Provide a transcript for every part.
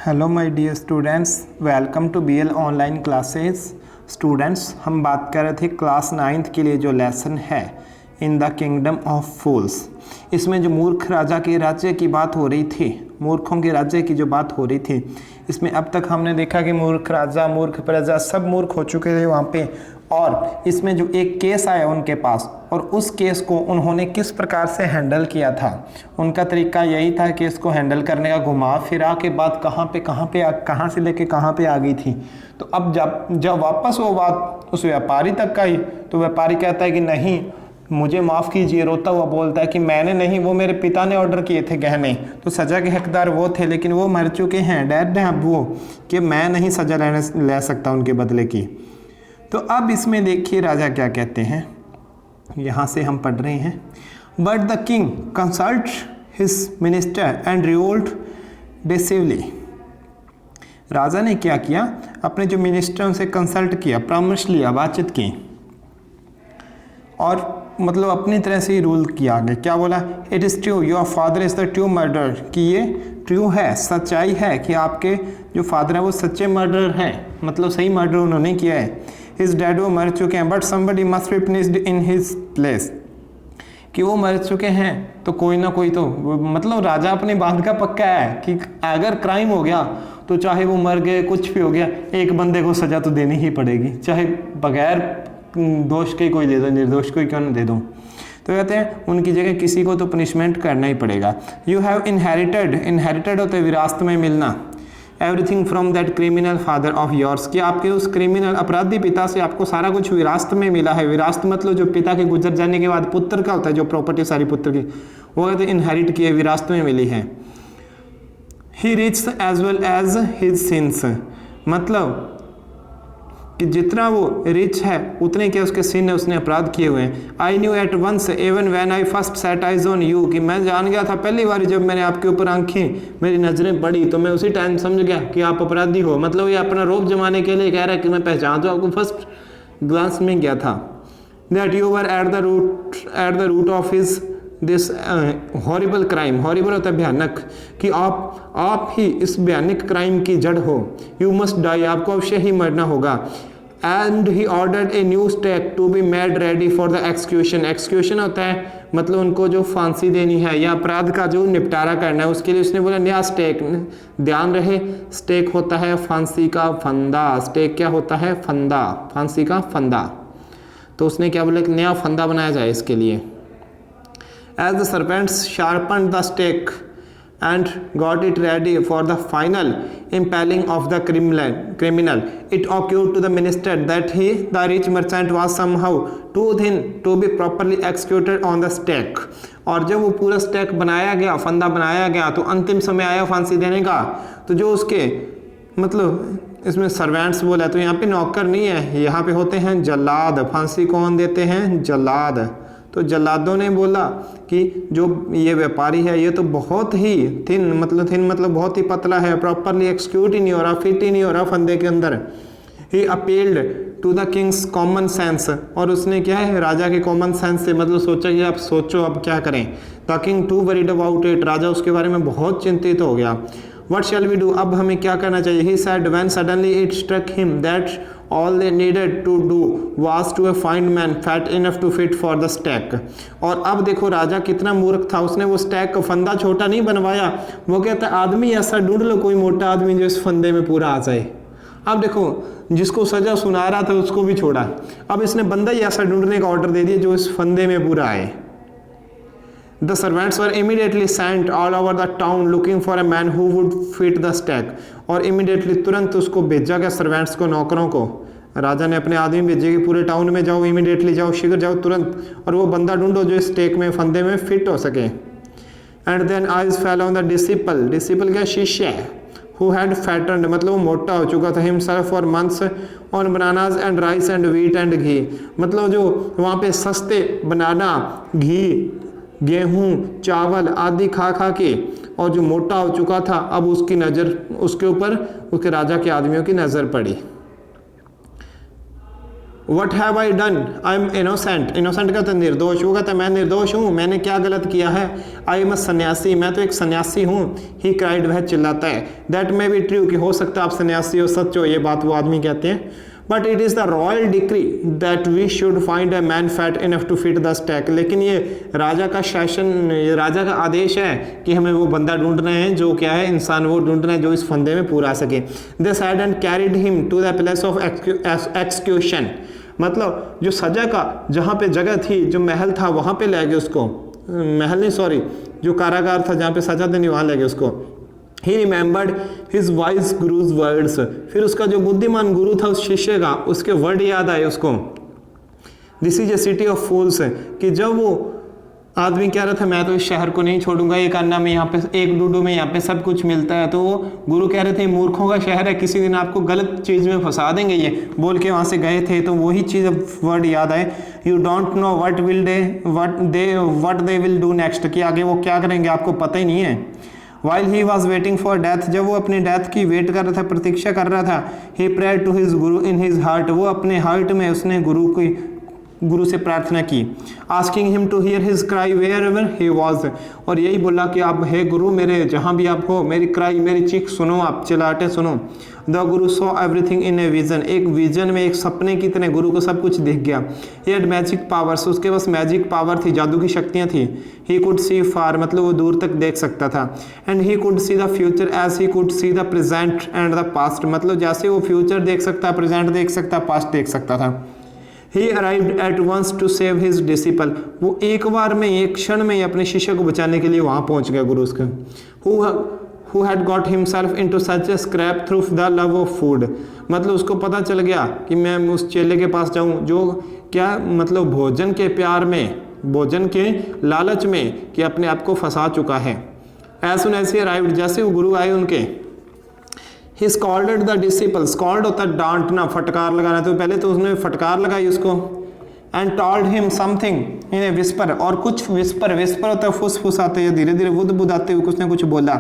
Hello my dear students, welcome to BL online classes. Students, हम बात कर रहे थे क्लास 9th के लिए जो लेसन है इन द किंगडम ऑफ फूल्स। इसमें जो मूर्ख राजा के राज्य की बात हो रही थी, मूर्खों के राज्य की जो बात हो रही थी, इसमें अब तक हमने देखा कि मूर्ख राजा, मूर्ख प्रजा सब मूर्ख हो चुके थे वहाँ पे। और इसमें जो एक केस आया उनके पास, और उस केस को उन्होंने किस प्रकार से हैंडल किया था, उनका तरीका यही था कि इसको हैंडल करने का घुमा फिरा के बात कहाँ से लेके कहाँ पे आ गई थी। तो अब जब वापस वो बात उस व्यापारी तक का ही, तो व्यापारी कहता है कि नहीं, मुझे माफ़ कीजिए। रोता हुआ बोलता है कि मैंने नहीं, वो मेरे पिता ने ऑर्डर किए थे गहने, तो सज़ा के हकदार वो थे, लेकिन वो मर चुके हैं, डेड हैं अब वो, कि मैं नहीं सज़ा ले सकता उनके बदले की। तो अब इसमें देखिए राजा क्या कहते हैं, यहाँ से हम पढ़ रहे हैं। But the king consult his minister and revolt decisively. राजा ने क्या किया, अपने जो मिनिस्टरों से कंसल्ट किया, परामर्श लिया, बातचीत की, और मतलब अपनी तरह से ही रूल किया आगे। क्या बोला, it is true your father is the true murder, कि ये ट्रू है, सच्चाई है कि आपके जो फादर हैं वो सच्चे मर्डर हैं, मतलब सही मर्डर उन्होंने किया है। हिज डैड वो मर चुके हैं, but somebody must be punished in his place, कि वो मर चुके हैं तो कोई ना कोई तो, मतलब राजा अपनी बात का पक्का है कि अगर क्राइम हो गया तो चाहे वो मर गए, कुछ भी हो गया, एक बंदे को सज़ा तो देनी ही पड़ेगी, चाहे बगैर दोष के कोई दे दो, निर्दोष को क्यों ना दे दो। तो कहते हैं उनकी जगह किसी को तो पनिशमेंट करना ही पड़ेगा। यू हैव इनहेरिटेड होते विरासत में मिलना, everything from that criminal father of yours, कि आपके उस क्रिमिनल अपराधी पिता से आपको सारा कुछ विरासत में मिला है। विरासत मतलब जो पिता के गुजर जाने के बाद पुत्र का होता है, जो प्रॉपर्टी सारी पुत्र की, वो कहते हैं इनहेरिट किए, विरासत में मिली है। He rich as well as his sons, मतलब कि जितना वो रिच है उतने के उसके सिन है, उसने अपराध किए हुए हैं। I knew at once even when I first set eyes on you, कि मैं जान गया था पहली बार जब मैंने आपके ऊपर आंखें, मेरी नज़रें पड़ी, तो मैं उसी टाइम समझ गया कि आप अपराधी हो। मतलब ये अपना रोब जमाने के लिए कह रहा है कि मैं पहचान तो आपको फर्स्ट ग्लांस में गया था। That you were at the root of his this horrible crime, horrible होता है भयानक, कि आप ही इस भयानक क्राइम की जड़ हो। यू मस्ट डाई, आपको अवश्य ही मरना होगा। And he ordered a new stake to be made ready for the execution. Execution होता है मतलब उनको जो फांसी देनी है या अपराध का जो निपटारा करना है, उसके लिए उसने बोला नया स्टेक। ध्यान रहे, स्टेक होता है फांसी का फंदा, स्टेक क्या होता है, फंदा, फांसी का फंदा। तो उसने क्या बोला, एक नया फंदा बनाया जाए इसके लिए। As the serpents sharpened the stake and got it ready for the final impaling of the criminal, it occurred to the minister that the rich merchant was somehow too thin to be properly executed on the stake. और जब वो पूरा stake बनाया गया, फंदा बनाया गया, तो अंतिम समय आया फांसी देने का, तो जो उसके मतलब इसमें सर्वेंट्स बोला, तो यहाँ पे नौकर नहीं है, यहाँ पे होते हैं जल्लाद। फांसी कौन देते हैं, जल्लाद। तो जल्लादों ने बोला कि जो ये व्यापारी है ये तो बहुत ही थिन मतलब बहुत ही पतला है, प्रॉपरली एक्सक्यूट ही नहीं हो रहा, फिट ही नहीं हो रहा फंदे के अंदर। He appealed to the king's common sense, और उसने क्या है, राजा के कॉमन सेंस से मतलब सोचा कि आप सोचो अब क्या करें। The king too worried about it, राजा उसके बारे में बहुत चिंतित हो गया। What shall we do, अब हमें क्या करना चाहिए। He said when suddenly it struck him that all they needed to do was to find man fat enough to fit for the stake। और अब देखो राजा कितना मूर्ख था, उसने वो स्टैक का फंदा छोटा नहीं बनवाया, वो कहता आदमी ऐसा ढूंढ लो, कोई मोटा आदमी जो इस फंदे में पूरा आ जाए। अब देखो जिसको सजा सुना रहा था उसको भी छोड़ा, अब इसने बंदा ही ऐसा ढूंढने का ऑर्डर दे दिया जो इस फंदे में पूरा आए। The servants were immediately sent all over the town looking for a man who would fit the stake। और immediately तुरंत उसको भेजा गया, सर्वेंट्स को, नौकरों को। राजा ने अपने आदमी भेजे कि पूरे टाउन में जाओ, इमीडिएटली जाओ, शीघ्र जाओ तुरंत, और वो बंदा ढूंढो जो स्टेक में, फंदे में फिट हो सके। And then eyes fell on the disciple, disciple क्या, शिष्य है, who had fattened मतलब वो मोटा हो चुका था, himself for months on bananas and rice and wheat and ghee, मतलब जो वहाँ पे सस्ते बनाना, घी, गेहूं, चावल आदि खा के, और जो मोटा हो चुका था, अब उसकी नज़र उसके ऊपर उसके राजा के आदमियों की नज़र पड़ी। What have I done, I am innocent, innocent कहता है निर्दोष, वो कहता है मैं निर्दोष हूँ, मैंने क्या गलत किया है। आई एम अ सन्यासी, मैं तो एक सन्यासी हूँ। ही क्राइड, वह चिल्लाता है। दैट मे बी ट्रू, कि हो सकता है आप सन्यासी हो, सच हो, ये बात वो आदमी कहते हैं। But it is the royal decree that we should find a man fat enough to fit the stake, लेकिन ये राजा का शासन, ये राजा का आदेश है कि हमें वो बंदा ढूंढ रहे हैं जो क्या है, इंसान वो ढूंढ रहे हैं जो इस फंदे में पूरा सके। They said and carried him to the place of execution, मतलब जो सजा का जहाँ पे जगह थी, जो महल था वहाँ पे ले गए उसको, महल नहीं सॉरी, जो कारागार था जहाँ पे सजा देनी वहाँ ले गए उसको। He remembered his wise guru's words, फिर उसका जो बुद्धिमान गुरु था उस शिष्य का, उसके वर्ड याद आए उसको। This is a city of fools, कि जब वो आदमी कह रहा था मैं तो इस शहर को नहीं छोड़ूंगा, एक अन्ना में यहाँ पे, एक डूडू में यहाँ पे सब कुछ मिलता है, तो वो गुरु कह रहे थे मूर्खों का शहर है, किसी दिन आपको गलत चीज़ में फंसा देंगे, ये बोल के वहाँ से गए थे। तो वही चीज़ वर्ड याद आए, you don't know what they will do next, कि आगे वो क्या करेंगे आपको पता ही नहीं है। While he was waiting for death, जब वो अपनी डेथ की वेट कर रहा था, प्रतीक्षा कर रहा था। ही prayer to his Guru in his heart, वो अपने हार्ट में उसने गुरु से प्रार्थना की। Asking him to hear his cry wherever he was, और यही बोला कि आप हे गुरु मेरे जहाँ भी आप हो, मेरी क्राई, मेरी चीख सुनो, आप चिल्लाटे सुनो। The Guru saw everything in a vision, एक विजन में, एक सपने की तरह गुरु को सब कुछ दिख गया। ही हैड मैजिक पावर्स, उसके पास मैजिक पावर थी, जादू की शक्तियाँ थी। ही कुड सी फार, मतलब वो दूर तक देख सकता था। And he could see the future as he could see the present and the past, मतलब जैसे वो फ्यूचर देख सकता, प्रेजेंट देख सकता, पास्ट देख सकता था। He arrived at once to save his disciple, वो एक बार में, एक क्षण में अपने शिष्य को बचाने के लिए वहाँ पहुँच गया गुरु उसका। Who had got himself into such a scrape through the love of food, मतलब उसको पता चल गया कि मैं उस चेले के पास जाऊँ जो क्या, मतलब भोजन के प्यार में, भोजन के लालच में, कि अपने आप को फंसा चुका है। As soon as he arrived, जैसे वो गुरु आए उनके, ही स्कॉल्डेड द डिसिपल, स्कॉल्ड होता है डांटना, फटकार लगाना, तो पहले तो उसने फटकार लगाई उसको। And told him something in A whisper, और कुछ विस्पर होता है फुस आते हैं, धीरे धीरे बुद आते हुए कुछ ने कुछ बोला।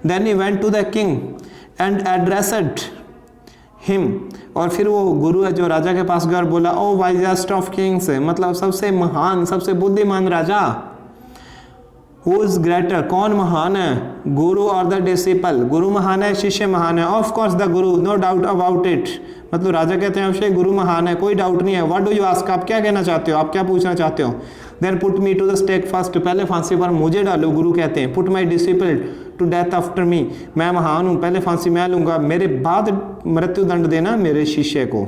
Then he went to the king and addressed him, और फिर वो गुरु है जो राजा के पास गया और बोला, ओ वाइजेस्ट ऑफ किंग्स, मतलब सबसे महान, सबसे बुद्धिमान राजा। Who is greater, कौन महान है, गुरु और द डिसिपल, गुरु महान है, शिष्य महान है। Of course the Guru, no doubt about it, मतलब राजा कहते हैं अवश्य गुरु महान है, कोई डाउट नहीं है। व्हाट डू यू आस्क, आप क्या कहना चाहते हो, आप क्या पूछना चाहते हो। Then put me to the stake first, पहले फांसी पर मुझे डालो, गुरु कहते हैं। Put my disciple to death after me, मैं महान हूँ, पहले फांसी मैं लूँगा, मेरे बाद मृत्यु दंड देना मेरे शिष्य को।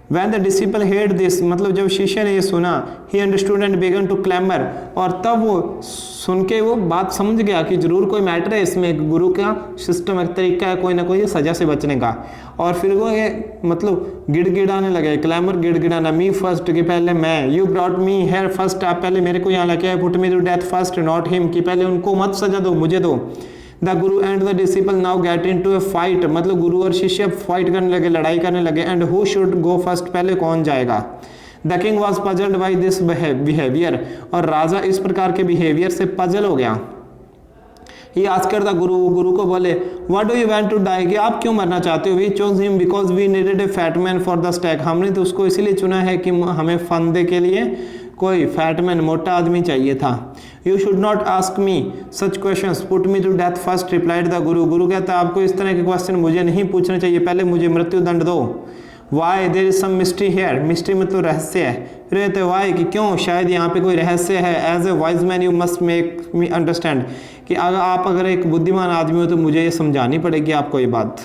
When the disciple heard this, मतलब जब शिष्य ने ये सुना, he understood and began to clamor, और तब वो सुन के वो बात समझ गया कि जरूर कोई मैटर है इसमें, गुरु का सिस्टम, एक तरीका है कोई ना कोई सजा से बचने का। और फिर वो ये मतलब गिड़गिड़ाने लगे, क्लैमर, गिड़गिड़ाना, मी फर्स्ट, कि पहले मैं, you brought me here first, आप पहले मेरे को यहाँ लेके आए, put me to death first not him, कि पहले उनको मत सजा दो, मुझे दो। The guru and the disciple now get into A fight, मतलब गुरु और शिष्य फाइट करने लगे, लड़ाई करने लगे। And who should go first, पहले कौन जाएगा। The king was puzzled by this behaviour, और राजा इस प्रकार के बिहेवियर से पजल हो गया। ही आस्कर द गुरु को बोले, what do you want to die, कि आप क्यों मरना चाहते हो। We chose him because we needed a fat man for the stake, हमने तो उसको इसीलिए चुना है कि हमें फंदे के लिए कोई फैटमैन, मोटा आदमी चाहिए था। You should not ask me such questions, put me to death first, replied the गुरु कहता है आपको इस तरह के क्वेश्चन मुझे नहीं पूछने चाहिए, पहले मुझे मृत्यु दंड दो। Why, there is some mystery here, mystery मतलब रहस्य है। रहते वाई, कि क्यों, शायद यहाँ पे कोई रहस्य है। As a wise man you must make me understand, कि अगर एक बुद्धिमान आदमी हो तो मुझे ये समझानी पड़ेगी आपको ये बात।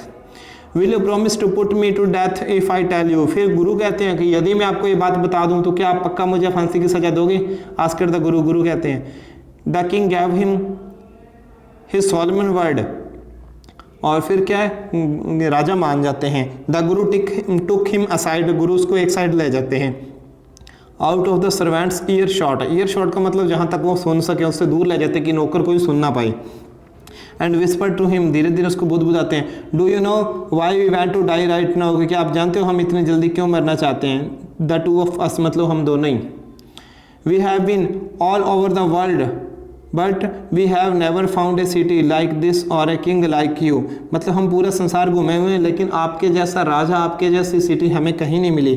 Will you promise to put me to death if I tell you, फिर गुरु कहते हैं कि यदि मैं आपको ये बात बता दूं तो क्या आप पक्का मुझे फांसी की सजा दोगे। आस्कर द गुरु कहते हैं। The king gave him his Solomon word, और फिर क्या है, राजा मान जाते हैं। The Guru took him aside, गुरु उसको एक साइड ले जाते हैं। Out of the servants year shot, year shot का मतलब जहाँ तक वो सुन सके उससे दूर ले जाते कि नौकर कोई सुन ना पाए। एंड विस्पर टू हिम, धीरे धीरे उसको बुदबुदाते हैं। Do you know why we want to die right now, क्योंकि आप जानते हो हम इतनी जल्दी क्यों मरना चाहते हैं। द टू ऑफ अस, मतलब हम दोनों ही। We have been all over the world but we have never found a city like this और ए किंग लाइक यू। मतलब हम पूरा संसार घूमे हुए हैं लेकिन आपके जैसा राजा, आपके जैसी सिटी हमें कहीं नहीं मिली।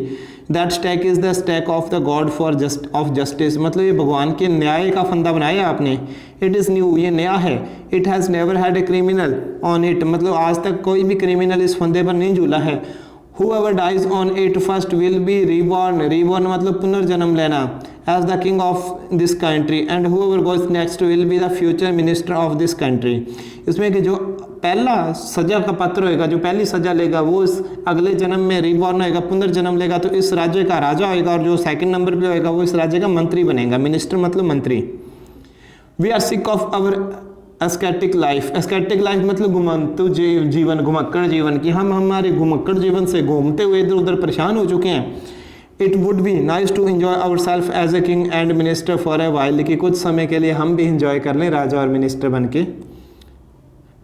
That stake is the stake of the god for justice. मतलब ये भगवान के न्याय का फंदा बनाया आपने। इट इज़ न्यू, ये नया है। It has never had a criminal on it. मतलब आज तक कोई भी क्रिमिनल इस फंदे पर नहीं झूला है। Whoever dies on it first will be reborn. Reborn मतलब पुनर्जन्म लेना as the king of this country and whoever goes next will be the future minister of this country. इसमें कि जो पहला सजा का पात्र होएगा, जो पहली सजा लेगा वो इस अगले जन्म में रिबॉर्न होएगा, पुनर्जन्म लेगा तो इस राज्य का राजा होएगा, और जो सेकंड नंबर पे होएगा वो इस राज्य का मंत्री बनेगा। मिनिस्टर मतलब मंत्री। We are sick of our ascetic life. Ascetic life मतलब घुमंतु जीवन, घुमक्कड़ जीवन की हम हमारे घुमक्कड़ जीवन से घूमते हुए इधर उधर परेशान हो चुके हैं। It would be nice to enjoy our self as a king and minister for a while, कि कुछ समय के लिए हम भी इंजॉय कर लें राजा और मिनिस्टर बन के।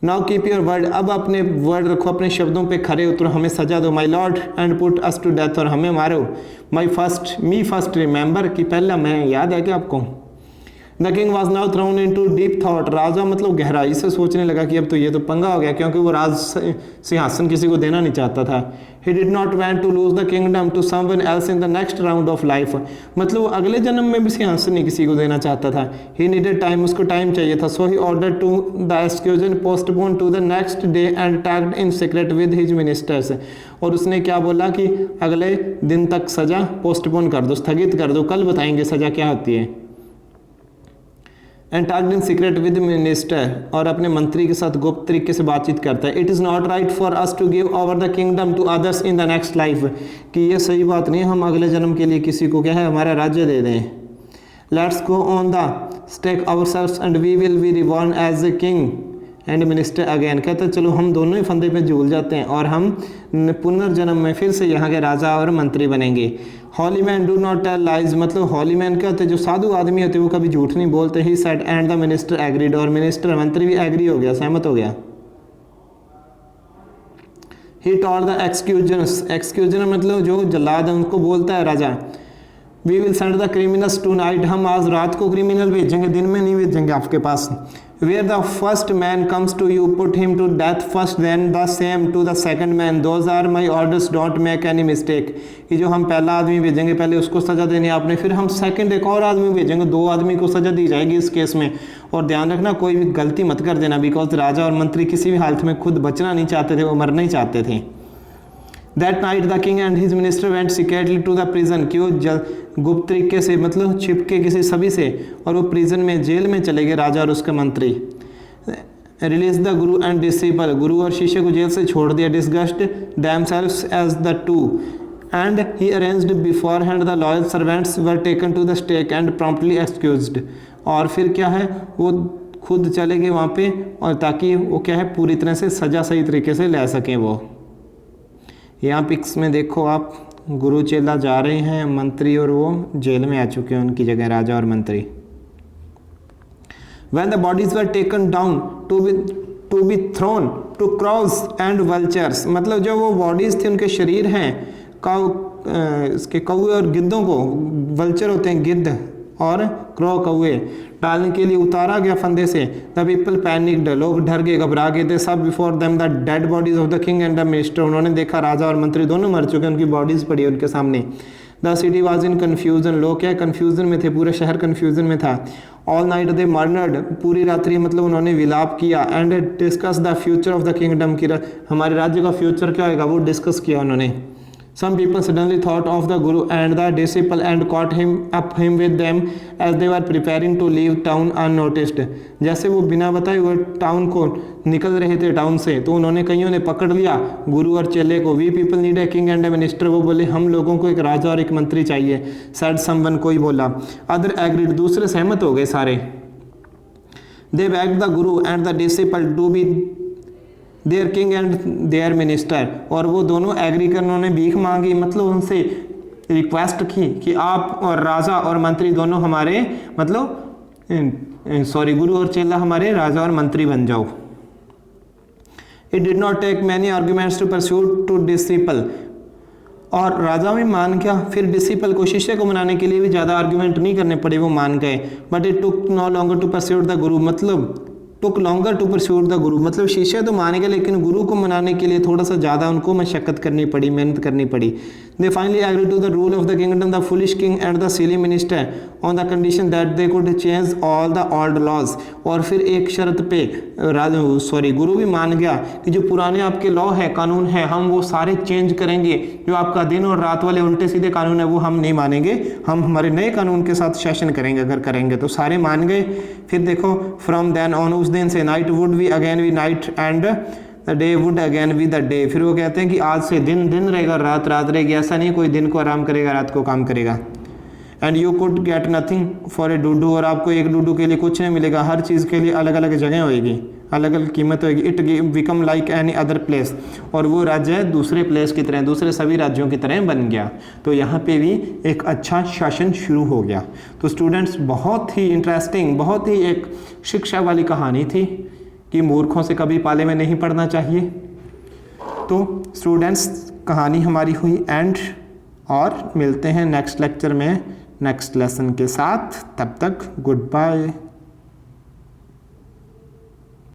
नाउ कीप योर वर्ड, अब अपने वर्ड रखो, अपने शब्दों पे खरे उतरो, हमें सजा दो। My lord and put us to death, और हमें मारो। मी फर्स्ट रिमेंबर, कि पहला मैं, याद है क्या आपको। The king was now thrown into deep thought, राजा मतलब गहराई से सोचने लगा कि अब तो ये तो पंगा हो गया, क्योंकि वो राज सिंहासन किसी को देना नहीं चाहता था। He did not want to lose the kingdom to someone else in the next round of life. मतलब वो अगले जन्म में भी सिंहासन नहीं किसी को देना चाहता था। ही नीडेड टाइम, उसको टाइम चाहिए था। So he order to the execution postpone to the next day and talked in secret with his ministers. और उसने क्या बोला कि अगले दिन तक सजा पोस्टपोन कर दो, स्थगित कर दो, कल बताएंगे सजा क्या होती है। And talked in secret with minister, और अपने मंत्री के साथ गुप्त तरीके से बातचीत करता है। It is not right for us to give over the kingdom to others in the next life, कि ये सही बात नहीं हम अगले जन्म के लिए किसी को क्या है हमारा राज्य दे दें। Let's go on the stake ourselves and we will be reborn as a king and minister again. कहते चलो हम दोनों ही फंदे पे झूल जाते हैं और हम पुनर्जन्म में फिर से यहाँ के राजा और मंत्री बनेंगे। Holy man do not tell lies, मतलब हॉली मैन क्या होते हैं, जो साधु आदमी होते हैं वो कभी झूठ नहीं बोलते। He said and the minister agreed, और मिनिस्टर मंत्री भी एग्री हो गया, सहमत हो गया। ही टॉल्ड द एक्सक्यूजनस, एक्सक्यूजन मतलब जो जल्लाद है उनको बोलता है राजा। We will send the criminals tonight, हम आज रात को क्रिमिनल भेजेंगे, दिन में नहीं भेजेंगे आपके पास। Where the first man comes to you, put him to death first, then the same to the second man. Those are my orders, don't make any mistake. कि जो हम पहला आदमी भेजेंगे पहले उसको सज़ा देनी है आपने, फिर हम सेकंड एक और आदमी भेजेंगे, दो आदमी को सज़ा दी जाएगी इस केस में। और ध्यान रखना कोई भी गलती मत कर देना, बिकॉज राजा और मंत्री किसी भी हालत में खुद बचना नहीं चाहते थे, वो मरना ही चाहते थे। That night the king and his minister went secretly to the prison, कि वो गुप्त तरीके से मतलब छिपके किसी सभी से, और वो प्रिजन में जेल में चले गए राजा और उसके मंत्री। Release the guru and disciple, गुरु और शिष्य को जेल से छोड़ दिया। डिस्गस्ड themselves as the two and he arranged beforehand the loyal servants were taken to the stake and promptly excused। और फिर क्या है वो खुद चले गए वहाँ पे, और ताकि वो क्या है पूरी तरह से सजा सही तरीके से ले सकें। वो यहाँ पिक्स में देखो आप, गुरु चेला जा रहे हैं, मंत्री और वो जेल में आ चुके हैं उनकी जगह, राजा और मंत्री। When the bodies were taken down to be thrown to crows and vultures, मतलब जो वो बॉडीज थे उनके शरीर हैं इसके कौवे और गिद्धों को, वल्चर होते हैं गिद्ध और क्रो कौवे, डालने के लिए उतारा गया फंदे से। द पीपल पैनिक्ड, लोग डर गए, घबरा गए थे सब। Before them the dead bodies of the king and the minister, उन्होंने देखा राजा और मंत्री दोनों मर चुके, उनकी बॉडीज पड़ी उनके सामने। The city was in confusion, लोग क्या कन्फ्यूजन में थे, पूरा शहर कन्फ्यूजन में था। ऑल नाइट दे मर्नर्ड, पूरी रात्रि मतलब उन्होंने विलाप किया। And discuss the future of the kingdom, की हमारे राज्य का फ्यूचर क्या होगा वो डिस्कस किया उन्होंने। Some people suddenly thought of the Guru and the disciple and caught him with them as they were preparing to leave town unnoticed। जैसे वो बिना बताए वो टाउन को निकल रहे थे टाउन से, तो उन्होंने कईयों ने पकड़ लिया गुरु और चेले को। We people need a king and a minister, वो बोले हम लोगों को एक राजा और एक मंत्री चाहिए। सैड समवन, कोई बोला। अदर एग्रीड, दूसरे सहमत हो गए सारे। They begged the guru and the disciple to be their king and their minister, और वो दोनों एग्री कर, उन्होंने भीख मांगी, मतलब उनसे रिक्वेस्ट की कि आप और राजा और मंत्री दोनों हमारे मतलब गुरु और चेला हमारे राजा और मंत्री बन जाओ। It did not take many arguments to persuade to disciple, और राजा भी मान गया। फिर डिसिपल को, शिष्य को मनाने के लिए भी ज़्यादा आर्ग्यूमेंट नहीं करने पड़े, वो मान गए। But it took no longer to persuade the guru, मतलब took longer to persuade the guru, मतलब शिष्य तो मान गए लेकिन गुरु को मनाने के लिए थोड़ा सा ज़्यादा उनको मशक्क़त करनी पड़ी, मेहनत करनी पड़ी। They finally agree to the rule of the kingdom, the foolish king and the silly minister on the condition that they could change all the old laws. और फिर एक शर्त पे गुरु भी मान गया कि जो पुराने आपके लॉ है, कानून है, हम वो सारे चेंज करेंगे। जो आपका दिन और रात वाले उल्टे सीधे कानून है वो हम नहीं मानेंगे, हम हमारे नए कानून के साथ शासन करेंगे। अगर करेंगे तो सारे मान गए। फिर देखो फ्रॉम देन ऑन, उस दिन से night would be again be night and the day would again be the day. फिर वो कहते हैं कि आज से दिन दिन रहेगा, रात रात रहेगी। ऐसा नहीं कोई दिन को आराम करेगा रात को काम करेगा। And you could get nothing for a डूडू, और आपको एक डूडू के लिए कुछ नहीं मिलेगा। हर चीज़ के लिए अलग अलग जगह होएगी, अलग अलग कीमत होएगी। It become like any other place, और वो राज्य दूसरे प्लेस की तरह, दूसरे सभी राज्यों की तरह बन गया। तो यहाँ पे भी एक अच्छा शासन शुरू हो गया। तो स्टूडेंट्स बहुत ही इंटरेस्टिंग, बहुत ही एक शिक्षा वाली कहानी थी कि मूर्खों से कभी पाले में नहीं पड़ना चाहिए। तो स्टूडेंट्स कहानी हमारी हुई एंड, और मिलते हैं नेक्स्ट लेक्चर में नेक्स्ट लेसन के साथ। तब तक गुड बाय।